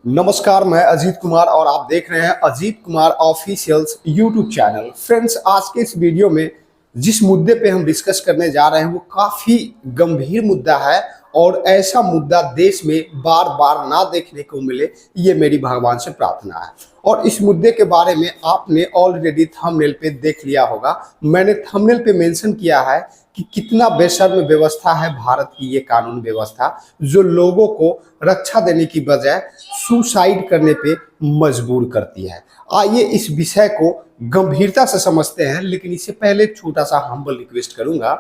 नमस्कार, मैं अजीत कुमार और आप देख रहे हैं Ajit Kumar officials YouTube channel. Friends, आज के इस वीडियो में जिस मुद्दे पे हम डिस्कस करने जा रहे हैं वो काफ़ी गंभीर मुद्दा है और ऐसा मुद्दा देश में बार बार ना देखने को मिले, ये मेरी भगवान से प्रार्थना है। और इस मुद्दे के बारे में आपने ऑलरेडी थंबनेल पे देख लिया होगा। मैंने थंबनेल पे मेंशन किया है कि कितना बेशर्म व्यवस्था है भारत की ये कानून व्यवस्था, जो लोगों को रक्षा देने की बजाय सुसाइड करने पे मजबूर करती है। आइए इस विषय को गंभीरता से समझते हैं, लेकिन इससे पहले छोटा सा हम्बल रिक्वेस्ट करूंगा।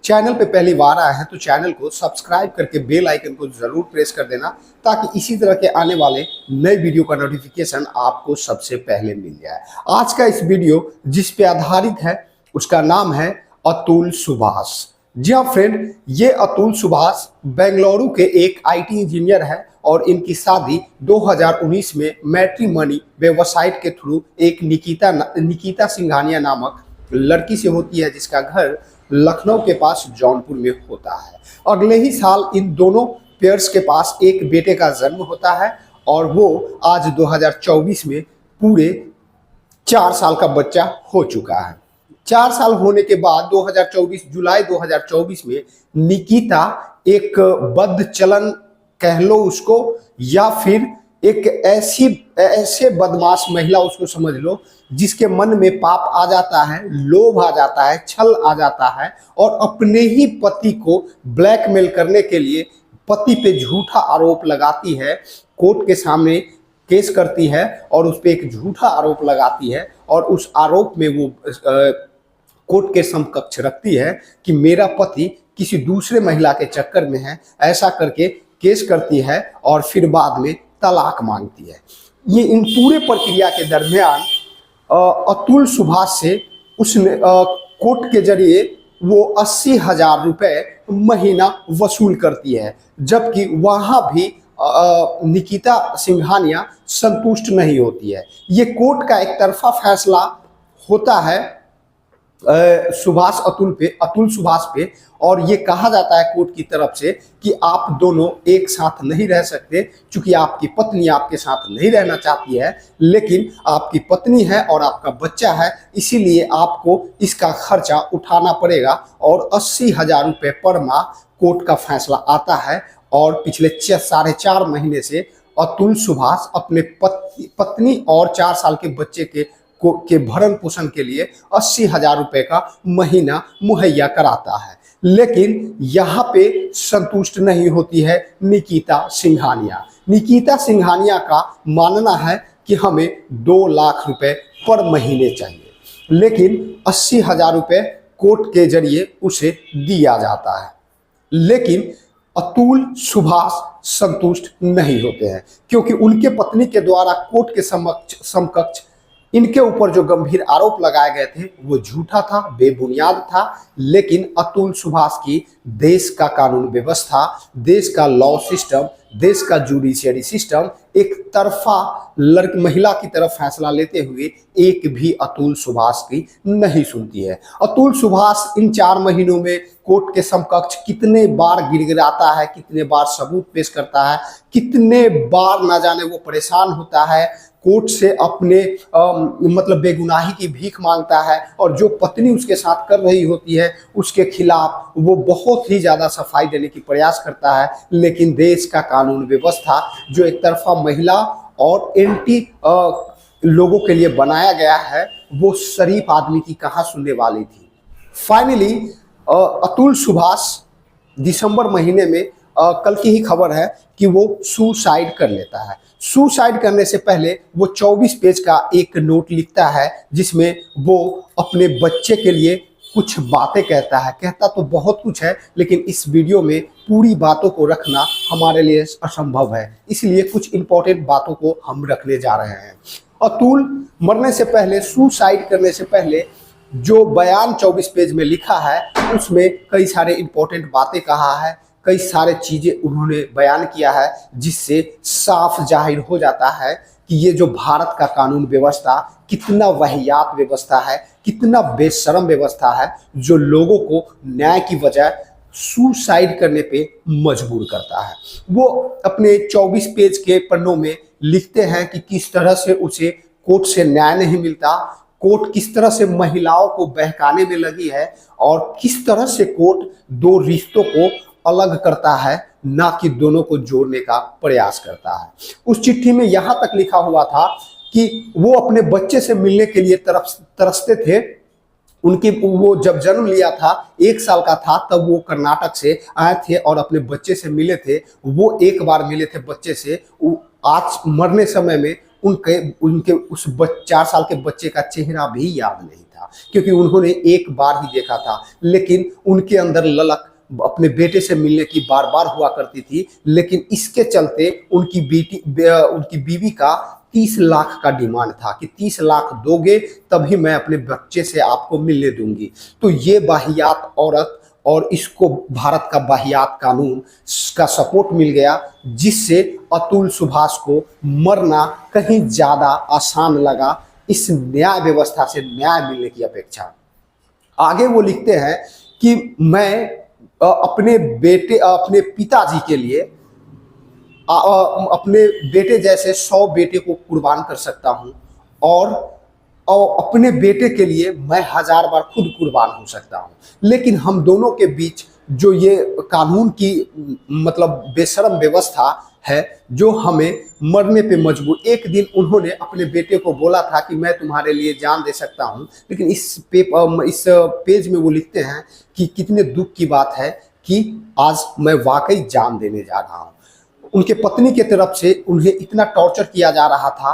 चैनल पे पहली बार आए हैं तो चैनल को सब्सक्राइब करके बेल आइकन को जरूर प्रेस कर देना, ताकि इसी तरह के आने वाले नए वीडियो का नोटिफिकेशन आपको सबसे पहले मिल जाए। आज का इस वीडियो जिस पे आधारित है उसका नाम है अतुल सुभाष। जी हाँ फ्रेंड, ये अतुल सुभाष बेंगलुरु के एक आईटी इंजीनियर है और इनकी शादी 2019 में मैट्रिमनी वेबसाइट के थ्रू एक निकिता सिंघानिया नामक लड़की से होती है, जिसका घर लखनऊ के पास जौनपुर में होता है। अगले ही साल इन दोनों पेयर्स के पास एक बेटे का जन्म होता है और वो आज 2024 में पूरे 4 साल का बच्चा हो चुका है। 4 साल होने के बाद जुलाई 2024 में निकिता एक बद्ध चलन कह लो उसको, या फिर एक ऐसे बदमाश महिला उसको समझ लो, जिसके मन में पाप आ जाता है, लोभ आ जाता है, छल आ जाता है और अपने ही पति को ब्लैकमेल करने के लिए पति पे झूठा आरोप लगाती है, कोर्ट के सामने केस करती है और उस पर एक झूठा आरोप लगाती है और उस आरोप में वो कोर्ट के समकक्ष रखती है कि मेरा पति किसी दूसरे महिला के चक्कर में है, ऐसा करके केस करती है और फिर बाद में तलाक मांगती है। ये इन पूरे प्रक्रिया के दरमियान अतुल सुभाष से उसने कोर्ट के जरिए वो 80,000 रुपए महीना वसूल करती है, जबकि वहाँ भी निकिता सिंघानिया संतुष्ट नहीं होती है। ये कोर्ट का एक तरफा फैसला होता है अतुल सुभाष पे, और ये कहा जाता है कोर्ट की तरफ से कि आप दोनों एक साथ नहीं रह सकते, क्योंकि आपकी पत्नी आपके साथ नहीं रहना चाहती है, लेकिन आपकी पत्नी है और आपका बच्चा है, इसीलिए आपको इसका खर्चा उठाना पड़ेगा। और 80,000 रुपये पर माह कोर्ट का फैसला आता है और पिछले 4.5 महीने से अतुल सुभाष अपने पत्नी और 4 साल के बच्चे के भरण पोषण के लिए 80,000 रुपये का महीना मुहैया कराता है। लेकिन यहाँ पे संतुष्ट नहीं होती है निकिता सिंघानिया। निकिता सिंघानिया का मानना है कि हमें 2 लाख रुपए पर महीने चाहिए, लेकिन 80,000 रुपये कोर्ट के जरिए उसे दिया जाता है। लेकिन अतुल सुभाष संतुष्ट नहीं होते हैं, क्योंकि उनके पत्नी के द्वारा कोर्ट के समकक्ष इनके ऊपर जो गंभीर आरोप लगाए गए थे वो झूठा था, बेबुनियाद था। लेकिन अतुल सुभाष की देश का कानून व्यवस्था, देश का लॉ सिस्टम, देश का जुडिशियरी सिस्टम एक तरफा महिला की तरफ फैसला लेते हुए एक भी अतुल सुभाष की नहीं सुनती है। अतुल सुभाष इन 4 महीनों में कोर्ट के समकक्ष कितने बार गिड़गिड़ाता है, कितने बार सबूत पेश करता है, कितने बार ना जाने वो परेशान होता है, कोर्ट से अपने मतलब बेगुनाही की भीख मांगता है, और जो पत्नी उसके साथ कर रही होती है उसके खिलाफ वो बहुत ही ज़्यादा सफाई देने की प्रयास करता है। लेकिन देश का कानून व्यवस्था जो एक तरफा महिला और एंटी लोगों के लिए बनाया गया है, वो शरीफ आदमी की कहाँ सुनने वाली थी। फाइनली अतुल सुभाष दिसंबर महीने में कल की ही खबर है कि वो सुसाइड कर लेता है। सुसाइड करने से पहले वो 24 पेज का एक नोट लिखता है, जिसमें वो अपने बच्चे के लिए कुछ बातें कहता है। कहता तो बहुत कुछ है, लेकिन इस वीडियो में पूरी बातों को रखना हमारे लिए असंभव है, इसलिए कुछ इंपॉर्टेंट बातों को हम रखने जा रहे हैं। अतुल मरने से पहले, सुसाइड करने से पहले जो बयान 24 पेज में लिखा है, उसमें कई सारे इंपॉर्टेंट बातें कहा है, कई सारे चीजें उन्होंने बयान किया है, जिससे साफ जाहिर हो जाता है कि ये जो भारत का कानून व्यवस्था कितना वाहियात व्यवस्था है, कितना बेशरम व्यवस्था है, जो लोगों को न्याय की बजाय सुसाइड करने पे मजबूर करता है। वो अपने 24 पेज के पन्नों में लिखते हैं कि किस तरह से उसे कोर्ट से न्याय नहीं मिलता, कोर्ट किस तरह से महिलाओं को बहकाने में लगी है और किस तरह से कोर्ट दो रिश्तों को अलग करता है, ना कि दोनों को जोड़ने का प्रयास करता है। उस चिट्ठी में यहाँ तक लिखा हुआ था कि वो अपने बच्चे से मिलने के लिए तरसते थे। उनकी वो जब जन्म लिया था 1 साल का था तब वो कर्नाटक से आए थे और अपने बच्चे से मिले थे। वो एक बार मिले थे बच्चे से। आज मरने समय में उनके उनके उस 4 साल के बच्चे का चेहरा भी याद नहीं था, क्योंकि उन्होंने एक बार ही देखा था। लेकिन उनके अंदर ललक अपने बेटे से मिलने की बार बार हुआ करती थी। लेकिन इसके चलते उनकी बीवी का 30 लाख का डिमांड था कि 30 लाख दोगे तभी मैं अपने बच्चे से आपको मिलने दूंगी। तो ये वाहियात औरत और इसको भारत का वाहियात कानून का सपोर्ट मिल गया, जिससे अतुल सुभाष को मरना कहीं ज्यादा आसान लगा इस न्याय व्यवस्था से न्याय मिलने की अपेक्षा। आगे वो लिखते हैं कि मैं अपने पिताजी के लिए अपने बेटे जैसे 100 बेटे को कुर्बान कर सकता हूं और अपने बेटे के लिए मैं 1000 बार खुद कुर्बान हो सकता हूं। लेकिन हम दोनों के बीच जो ये कानून की मतलब बेशर्म व्यवस्था है जो हमें मरने पे मजबूर। एक दिन उन्होंने अपने बेटे को बोला था कि मैं तुम्हारे लिए जान दे सकता हूं, लेकिन इस पेज में वो लिखते हैं कि कितने दुख की बात है कि आज मैं वाकई जान देने जा रहा हूं। उनके पत्नी के तरफ से उन्हें इतना टॉर्चर किया जा रहा था,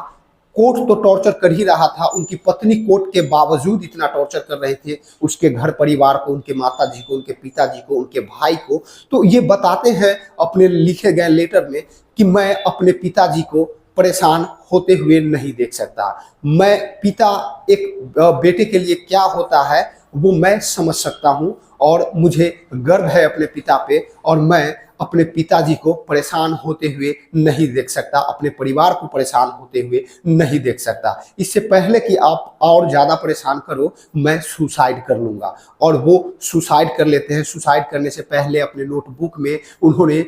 कोर्ट तो टॉर्चर कर ही रहा था, उनकी पत्नी कोर्ट के बावजूद इतना टॉर्चर कर रहे थे उसके घर परिवार को, उनके माताजी को, उनके पिताजी को, उनके भाई को। तो ये बताते हैं अपने लिखे गए लेटर में कि मैं अपने पिताजी को परेशान होते हुए नहीं देख सकता। मैं पिता एक बेटे के लिए क्या होता है वो मैं समझ सकता हूँ और मुझे गर्व है अपने पिता पे, और मैं अपने पिताजी को परेशान होते हुए नहीं देख सकता, अपने परिवार को परेशान होते हुए नहीं देख सकता। इससे पहले कि आप और ज़्यादा परेशान करो मैं सुसाइड कर लूँगा। और वो सुसाइड कर लेते हैं। सुसाइड करने से पहले अपने नोटबुक में उन्होंने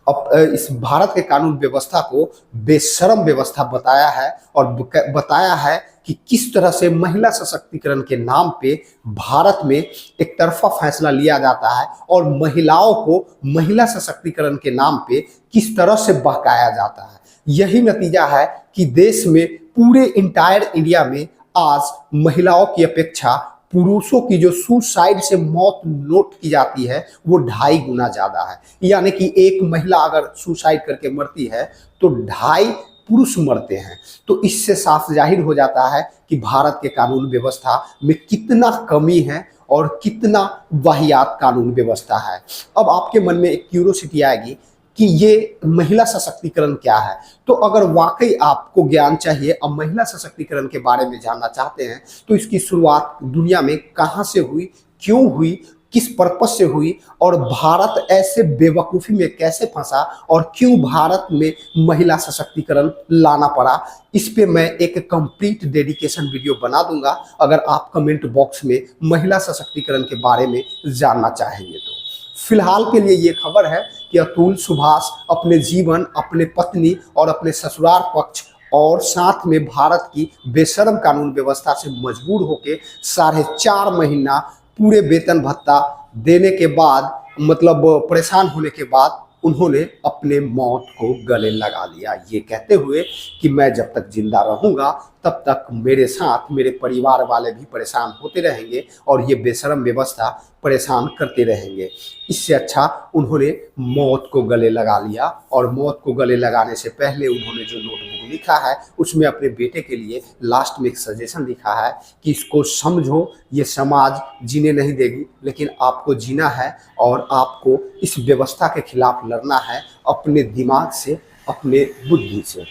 इस भारत के कानून व्यवस्था को बेशर्म व्यवस्था बताया है और बताया है कि किस तरह से महिला सशक्तिकरण के नाम पे भारत में एक तरफा फैसला लिया जाता है और महिलाओं को महिला सशक्तिकरण के नाम पे किस तरह से बहकाया जाता है। यही नतीजा है कि देश में पूरे इंटायर इंडिया में आज महिलाओं की अपेक्षा पुरुषों की जो सुसाइड से मौत नोट की जाती है वो 2.5 गुना ज्यादा है। यानी कि एक महिला अगर सुसाइड करके मरती है तो 2.5 पुरुष मरते हैं। तो इससे साफ जाहिर हो जाता है कि भारत के कानून व्यवस्था में कितना कमी है और कितना वाहियात कानून व्यवस्था है। अब आपके मन में एक क्यूरियोसिटी आएगी कि ये महिला सशक्तिकरण क्या है। तो अगर वाकई आपको ज्ञान चाहिए और महिला सशक्तिकरण के बारे में जानना चाहते हैं तो इसकी शुरुआत दुनिया में कहाँ से हुई, क्यों हुई, किस पर्पस से हुई और भारत ऐसे बेवकूफ़ी में कैसे फंसा और क्यों भारत में महिला सशक्तिकरण लाना पड़ा, इस पे मैं एक कंप्लीट डेडिकेशन वीडियो बना दूंगा अगर आप कमेंट बॉक्स में महिला सशक्तिकरण के बारे में जानना चाहेंगे तो। फिलहाल के लिए ये खबर है कि अतुल सुभाष अपने जीवन, अपने पत्नी और अपने ससुराल पक्ष और साथ में भारत की बेशर्म कानून व्यवस्था से मजबूर होकर 4.5 महीना पूरे वेतन भत्ता देने के बाद मतलब परेशान होने के बाद उन्होंने अपने मौत को गले लगा लिया, ये कहते हुए कि मैं जब तक जिंदा रहूंगा तब तक मेरे साथ मेरे परिवार वाले भी परेशान होते रहेंगे और ये बेशर्म व्यवस्था परेशान करते रहेंगे। इससे अच्छा उन्होंने मौत को गले लगा लिया और मौत को गले लगाने से पहले उन्होंने जो नोटबुक लिखा है उसमें अपने बेटे के लिए लास्ट में एक सजेशन लिखा है कि इसको समझो, ये समाज जीने नहीं देगी लेकिन आपको जीना है और आपको इस व्यवस्था के खिलाफ लड़ना है अपने दिमाग से, अपने बुद्धि से।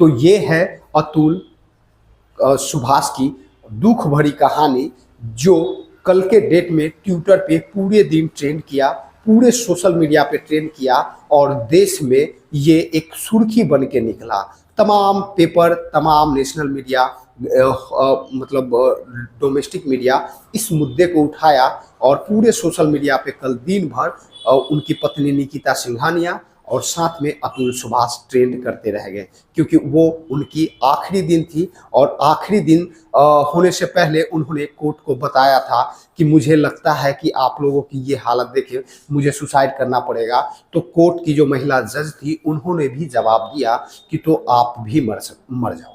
तो ये है अतुल सुभाष की दुख भरी कहानी जो कल के डेट में ट्विटर पे पूरे दिन ट्रेंड किया, पूरे सोशल मीडिया पे ट्रेंड किया और देश में ये एक सुर्खी बन के निकला। तमाम पेपर, तमाम नेशनल मीडिया मतलब डोमेस्टिक मीडिया इस मुद्दे को उठाया और पूरे सोशल मीडिया पे कल दिन भर उनकी पत्नी निकिता सिंघानिया और साथ में अतुल सुभाष ट्रेंड करते रह गए, क्योंकि वो उनकी आखिरी दिन थी और आखिरी दिन होने से पहले उन्होंने कोर्ट को बताया था कि मुझे लगता है कि आप लोगों की ये हालत देखे मुझे सुसाइड करना पड़ेगा। तो कोर्ट की जो महिला जज थी उन्होंने भी जवाब दिया कि तो आप भी मर जाओ।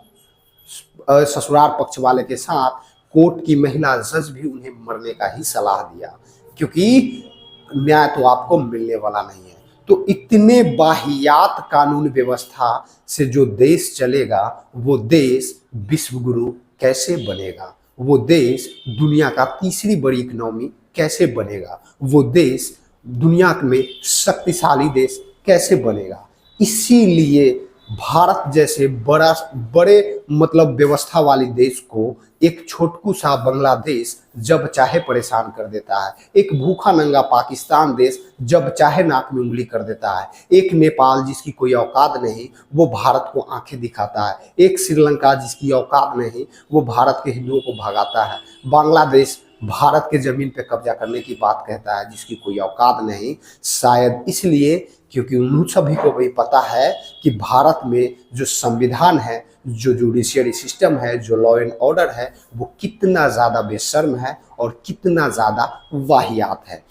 ससुराल पक्ष वाले के साथ कोर्ट की महिला जज भी उन्हें मरने का ही सलाह दिया, क्योंकि न्याय तो आपको मिलने वाला नहीं है। तो इतने वाहियात कानून व्यवस्था से जो देश चलेगा, वो देश विश्व गुरु कैसे बनेगा? वो देश दुनिया का तीसरी बड़ी इकोनॉमी कैसे बनेगा? वो देश दुनिया में शक्तिशाली देश कैसे बनेगा? इसीलिए भारत जैसे बड़े मतलब व्यवस्था वाली देश को एक छोटकू सा बांग्लादेश जब चाहे परेशान कर देता है, एक भूखा नंगा पाकिस्तान देश जब चाहे नाक में उंगली कर देता है, एक नेपाल जिसकी कोई औकात नहीं वो भारत को आंखें दिखाता है, एक श्रीलंका जिसकी औकात नहीं वो भारत के हिंदुओं को भगाता है, बांग्लादेश भारत के जमीन पे कब्जा करने की बात कहता है जिसकी कोई औकात नहीं। शायद इसलिए क्योंकि उन सभी को भी पता है कि भारत में जो संविधान है, जो जुडिशियरी सिस्टम है, जो लॉ एंड ऑर्डर है, वो कितना ज़्यादा बेशर्म है और कितना ज़्यादा वाहियात है।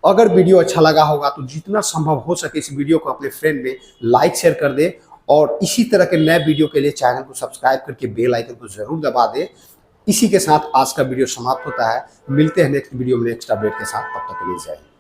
अगर वीडियो अच्छा लगा होगा तो जितना संभव हो सके इस वीडियो को अपने फ्रेंड में लाइक शेयर कर दे और इसी तरह के नए वीडियो के लिए चैनल को सब्सक्राइब करके बेल आइकन को जरूर दबा दे। इसी के साथ आज का वीडियो समाप्त होता है। मिलते हैं नेक्स्ट वीडियो में नेक्स्ट अपडेट के साथ, तब तक के लिए जय हिंद।